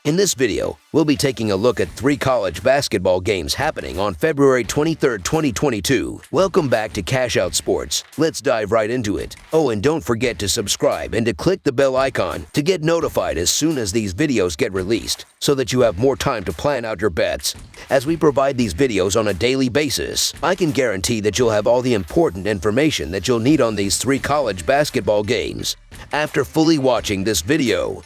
In this video, we'll be taking a look at 3 college basketball games happening on February 23, 2022. Welcome back to Cash Out Sports. Let's dive right into it. Oh, and don't forget to subscribe and to click the bell icon to get notified as soon as these videos get released, so that you have more time to plan out your bets. As we provide these videos on a daily basis, I can guarantee that you'll have all the important information that you'll need on these 3 college basketball games after fully watching this video.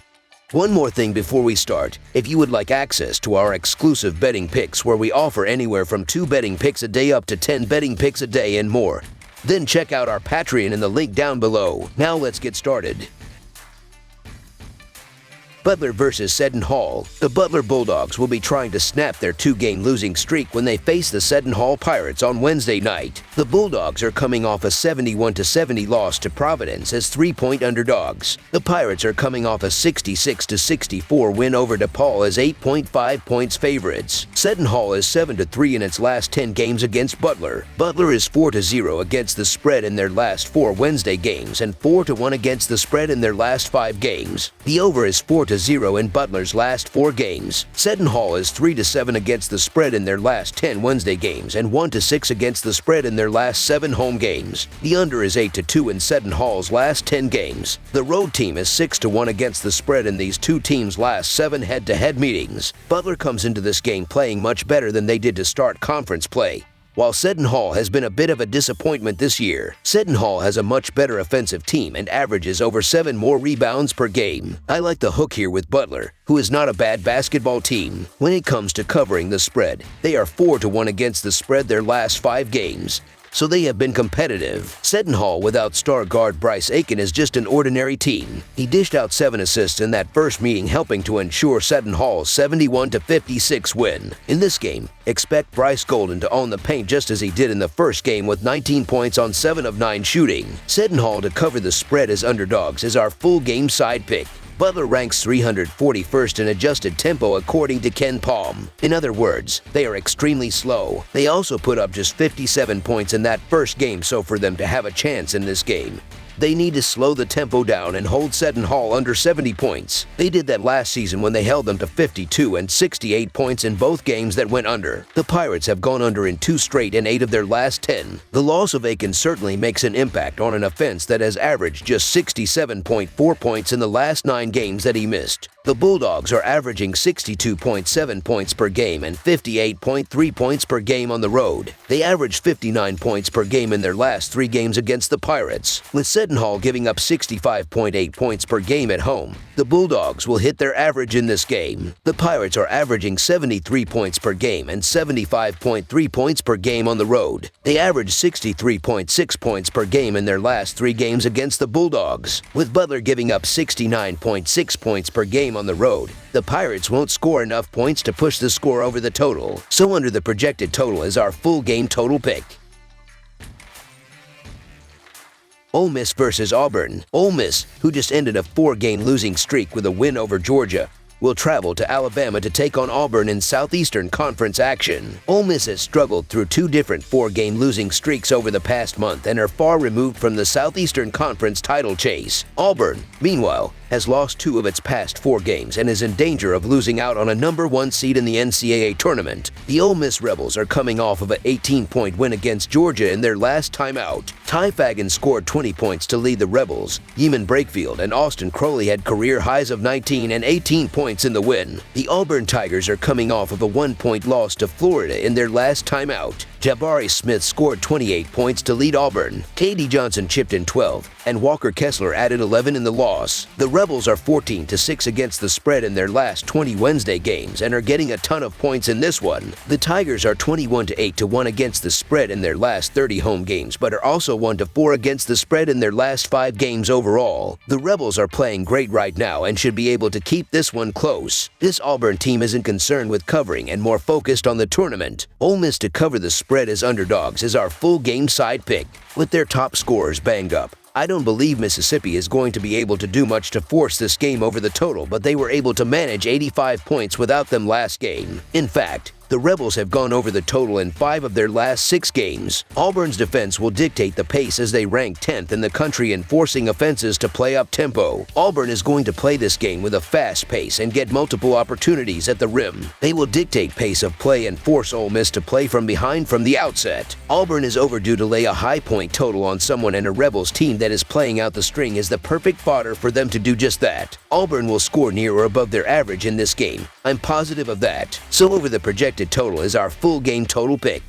One more thing before we start. If you would like access to our exclusive betting picks where we offer anywhere from 2 betting picks a day up to 10 betting picks a day and more, then check out our Patreon in the link down below. Now let's get started. Butler versus Seton Hall. The Butler Bulldogs will be trying to snap their 2-game losing streak when they face the Seton Hall Pirates on Wednesday night. The Bulldogs are coming off a 71-70 loss to Providence as 3-point underdogs. The Pirates are coming off a 66-64 win over DePaul as 8.5 points favorites. Seton Hall is 7-3 in its last 10 games against Butler. Butler is 4-0 against the spread in their last 4 Wednesday games and 4-1 against the spread in their last 5 games. The over is 4-0 in Butler's last 4 games. Seton Hall is 3-7 against the spread in their last 10 Wednesday games and 1-6 against the spread in their last 7 home games. The under is 8-2 in Seton Hall's last 10 games. The road team is 6-1 against the spread in these 2 teams' last 7 head-to-head meetings. Butler comes into this game playing much better than they did to start conference play. While Seton Hall has been a bit of a disappointment this year, Seton Hall has a much better offensive team and averages over 7 more rebounds per game. I like the hook here with Butler, who is not a bad basketball team. When it comes to covering the spread, they are 4-1 against the spread their last 5 games, so they have been competitive. Seton Hall without star guard Bryce Aiken is just an ordinary team. He dished out 7 assists in that first meeting, helping to ensure Seton Hall's 71-56 win. In this game, expect Bryce Golden to own the paint just as he did in the first game with 19 points on 7 of 9 shooting. Seton Hall to cover the spread as underdogs is our full game side pick. Butler ranks 341st in adjusted tempo according to Ken Palm. In other words, they are extremely slow. They also put up just 57 points in that first game, so for them to have a chance in this game, they need to slow the tempo down and hold Seton Hall under 70 points. They did that last season when they held them to 52 and 68 points in both games that went under. The Pirates have gone under in 2 straight and 8 of their last 10. The loss of Aiken certainly makes an impact on an offense that has averaged just 67.4 points in the last 9 games that he missed. The Bulldogs are averaging 62.7 points per game and 58.3 points per game on the road. They averaged 59 points per game in their last 3 games against the Pirates. With Seton Hall giving up 65.8 points per game at home, the Bulldogs will hit their average in this game. The Pirates are averaging 73 points per game and 75.3 points per game on the road. They averaged 63.6 points per game in their last 3 games against the Bulldogs. With Butler giving up 69.6 points per game on the road, the Pirates won't score enough points to push the score over the total. So under the projected total is our full game total pick. Ole Miss versus Auburn. Ole Miss, who just ended a 4-game losing streak with a win over Georgia, will travel to Alabama to take on Auburn in Southeastern Conference action. Ole Miss has struggled through 2 different 4-game losing streaks over the past month and are far removed from the Southeastern Conference title chase. Auburn, meanwhile, has lost 2 of its past 4 games and is in danger of losing out on a number 1 seed in the NCAA tournament. The Ole Miss Rebels are coming off of an 18-point win against Georgia in their last time out. Ty Fagan scored 20 points to lead the Rebels. Yeeman Brakefield and Austin Crowley had career highs of 19 and 18 points in the win. The Auburn Tigers are coming off of a 1-point loss to Florida in their last time out. Jabari Smith scored 28 points to lead Auburn. K.D. Johnson chipped in 12, and Walker Kessler added 11 in the loss. The Rebels are 14-6 against the spread in their last 20 Wednesday games and are getting a ton of points in this one. The Tigers are 21-8-1 against the spread in their last 30 home games, but are also 1-4 against the spread in their last 5 games overall. The Rebels are playing great right now and should be able to keep this one close. This Auburn team isn't concerned with covering and more focused on the tournament. Ole Miss to cover the spread as underdogs is our full game side pick. With their top scorers banged up, I don't believe Mississippi is going to be able to do much to force this game over the total, but they were able to manage 85 points without them last game. In fact, the The Rebels have gone over the total in 5 of their last 6 games. Auburn's defense will dictate the pace as they rank 10th in the country in forcing offenses to play up tempo. Auburn is going to play this game with a fast pace and get multiple opportunities at the rim. They will dictate pace of play and force Ole Miss to play from behind from the outset. Auburn is overdue to lay a high point total on someone, and a Rebels team that is playing out the string is the perfect fodder for them to do just that. Auburn will score near or above their average in this game. I'm positive of that. So over the projected total is our full game total pick.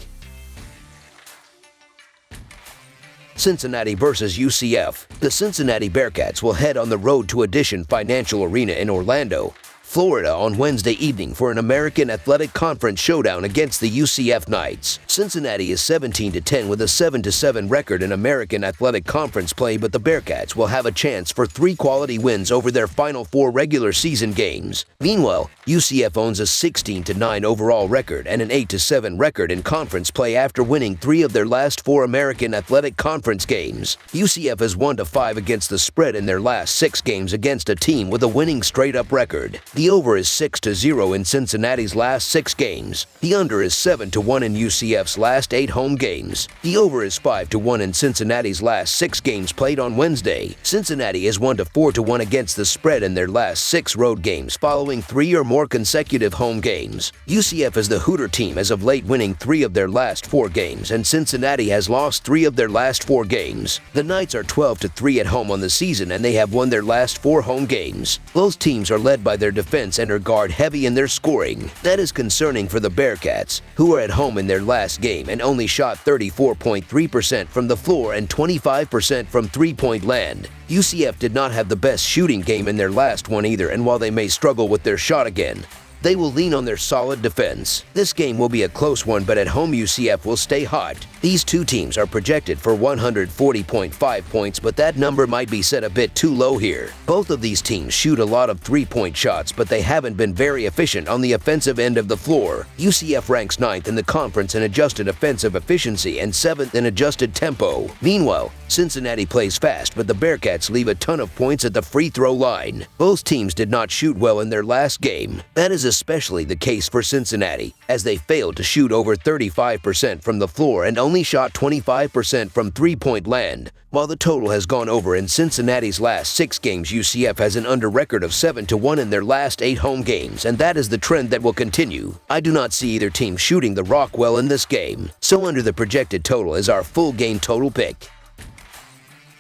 Cincinnati versus UCF. The Cincinnati Bearcats will head on the road to Addition Financial Arena in Orlando, Florida on Wednesday evening for an American Athletic Conference showdown against the UCF Knights. Cincinnati is 17-10 with a 7-7 record in American Athletic Conference play, but the Bearcats will have a chance for 3 quality wins over their final 4 regular season games. Meanwhile, UCF owns a 16-9 overall record and an 8-7 record in conference play after winning 3 of their last 4 American Athletic Conference games. UCF has 1-5 against the spread in their last 6 games against a team with a winning straight-up record. The over is 6-0 in Cincinnati's last 6 games. The under is 7-1 in UCF's last 8 home games. The over is 5-1 in Cincinnati's last 6 games played on Wednesday. Cincinnati is 1-4-1 against the spread in their last 6 road games following 3 or more consecutive home games. UCF is the Hooter team as of late, winning 3 of their last 4 games, and Cincinnati has lost 3 of their last 4 games. The Knights are 12-3 at home on the season, and they have won their last 4 home games. Both teams are led by their defense and are guard heavy in their scoring. That is concerning for the Bearcats, who are at home in their last game and only shot 34.3% from the floor and 25% from three-point land. UCF did not have the best shooting game in their last one either, and while they may struggle with their shot again, they will lean on their solid defense. This game will be a close one, but at home UCF will stay hot. These two teams are projected for 140.5 points, but that number might be set a bit too low here. Both of these teams shoot a lot of three-point shots, but they haven't been very efficient on the offensive end of the floor. UCF ranks 9th in the conference in adjusted offensive efficiency and 7th in adjusted tempo. Meanwhile, Cincinnati plays fast, but the Bearcats leave a ton of points at the free throw line. Both teams did not shoot well in their last game. That is especially the case for Cincinnati, as they failed to shoot over 35% from the floor and only shot 25% from three-point land. While the total has gone over in Cincinnati's last 6 games, UCF has an under record of 7-1 in their last 8 home games, and that is the trend that will continue. I do not see either team shooting the rock well in this game, so under the projected total is our full game total pick.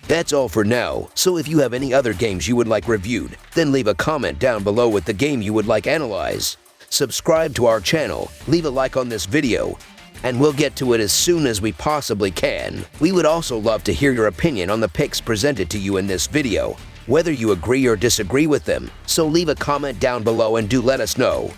That's all for now, so if you have any other games you would like reviewed, then leave a comment down below with the game you would like analyzed. Subscribe to our channel, leave a like on this video, and we'll get to it as soon as we possibly can. We would also love to hear your opinion on the picks presented to you in this video, whether you agree or disagree with them, so leave a comment down below and do let us know.